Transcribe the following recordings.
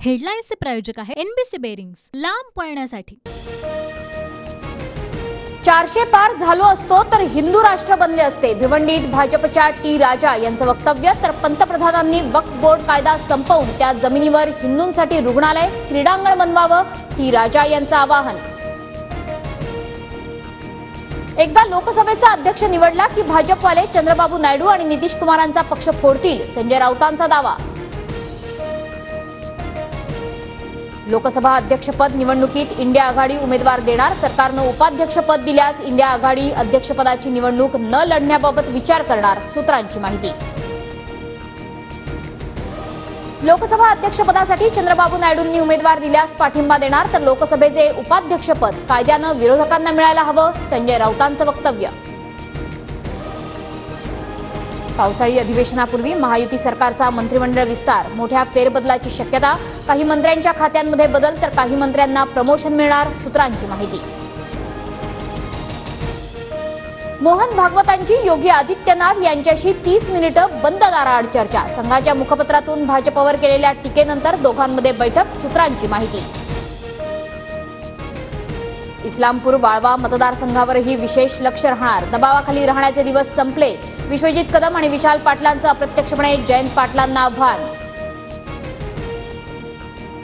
हेडलाईन्सचे प्रायोजक आहे NBC bearings, लांब पळण्यासाठी। 400 पार झालो असतो तर हिंदू राष्ट्र बनले असते, भिवंडीत भाजपच्या टी राजा यांचं वक्तव्य। तर पंतप्रधानांनी वक्फ बोर्ड कायदा संपवून त्या जमिनीवर हिंदूंसाठी रुग्णालय, क्रीडांगण बनवावं, टी राजा यांचं आवाहन। एकदा लोकसभेचा अध्यक्ष निवडला की भाजपवाले चंद्रबाबू नायडू आणि नितीश कुमारांचा पक्ष फोडतील, संजय राऊतांचा दावा। लोकसभा अध्यक्षपद निवडणुकीत इंडिया आघाडी उमेदवार देणार, सरकारनं उपाध्यक्षपद दिल्यास इंडिया आघाडी अध्यक्षपदाची निवडणूक न लढण्याबाबत विचार करणार, सूत्रांची माहिती। लोकसभा अध्यक्षपदासाठी चंद्रबाबू नायडूंनी उमेदवार दिल्यास पाठिंबा देणार, तर लोकसभेचे उपाध्यक्षपद कायद्यानं विरोधकांना मिळायला हवं, संजय राऊतांचं वक्तव्य। पावसाळी अधिवेशनापूर्वी महायुती सरकारचा मंत्रिमंडळ विस्तार, मोठ्या फेरबदलाची शक्यता, काही मंत्र्यांच्या खात्यांमध्ये बदल तर काही मंत्र्यांना प्रमोशन मिळणार, सूत्रांची माहिती। मोहन भागवतांची योगी आदित्यनाथ यांच्याशी 30 मिनिटं बंद दाराआड चर्चा, संघाच्या मुखपत्रातून भाजपवर केलेल्या टीकेनंतर दोघांमध्ये बैठक, सूत्रांची माहिती। इस्लामपूर वाळवा मतदारसंघावरही विशेष लक्ष राहणार, दबावाखाली राहण्याचे दिवस संपले, विश्वजित कदम आणि विशाल पाटलांचं अप्रत्यक्षपणे जयंत पाटलांना आव्हान।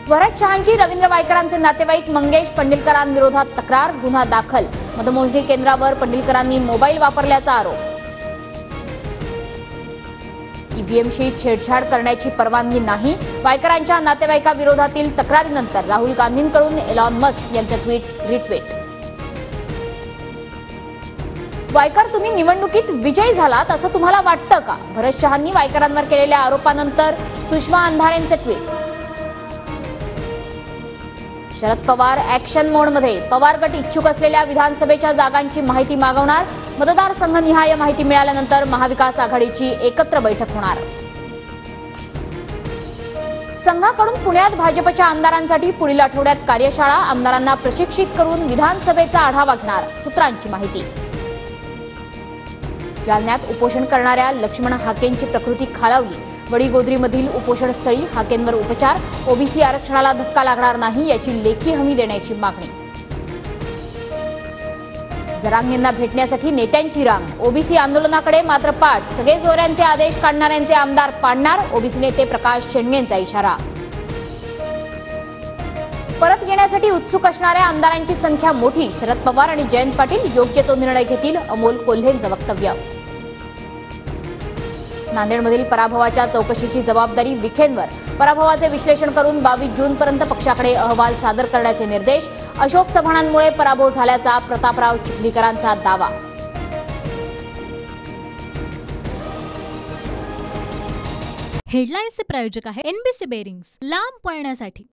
भरत शहांची रवींद्र वायकरांचे नातेवाईक मंगेश पंडिलकरांविरोधात तक्रार, गुन्हा दाखल, मतमोजणी केंद्रावर पंडिलकरांनी मोबाईल वापरल्याचा आरोप। ईव्हीएमशी छेडछाड करण्याची परवानगी नाही, वायकरांच्या नातेवाईकाविरोधातील तक्रारीनंतर राहुल गांधींकडून एलॉन मस्क यांचं ट्विट रिट्वीट। वायकर, तुम्ही निवडणुकीत विजयी झालात असं तुम्हाला वाटतं का? भरत शहांनी वायकरांवर केलेल्या आरोपानंतर सुषमा अंधारेंचे ट्विट। शरद पवार ऍक्शन मोडमध्ये, पवार गट इच्छुक असलेल्या विधानसभेच्या जागांची माहिती मागवणार, मतदारसंघनिहाय माहिती मिळाल्यानंतर महाविकास आघाडीची एकत्र बैठक होणार। संघाकडून पुण्यात भाजपच्या आमदारांसाठी पुढील आठवड्यात कार्यशाळा, आमदारांना प्रशिक्षित करून विधानसभेचा आढावा घेणार, सूत्रांची माहिती। जालन्यात उपोषण करणाऱ्या लक्ष्मण हाकेंची प्रकृती खालावली, वडीगोद्रीमधील उपोषणस्थळी हाकेंवर उपचार, ओबीसी आरक्षणाला धक्का लागणार नाही याची लेखी हमी देण्याची मागणी। जरांगेंना भेटण्यासाठी नेत्यांची रांग, ओबीसी आंदोलनाकडे मात्र पाठ, सगळे चोऱ्यांचे आदेश काढणाऱ्यांचे आमदार पाडणार, ओबीसी नेते प्रकाश शेंडगेंचा इशारा। परत येण्यासाठी उत्सुक असणाऱ्या आमदारांची संख्या मोठी, शरद पवार आणि जयंत पाटील योग्य तो निर्णय घेतील, अमोल कोल्हेंचं वक्तव्य। नांदेडमधील पराभवाच्या चौकशीची जबाबदारी विखेंवर, पराभवाचे विश्लेषण करून 22 जूनपर्यंत पक्षाकडे अहवाल सादर करण्याचे निर्देश, अशोक चव्हाणांमुळे पराभव झाल्याचा प्रतापराव चिखलीकरांचा दावा। हेडलाईन्सचे प्रायोजक आहे एनबीसी बेरिंग्स, लांब पळण्यासाठी।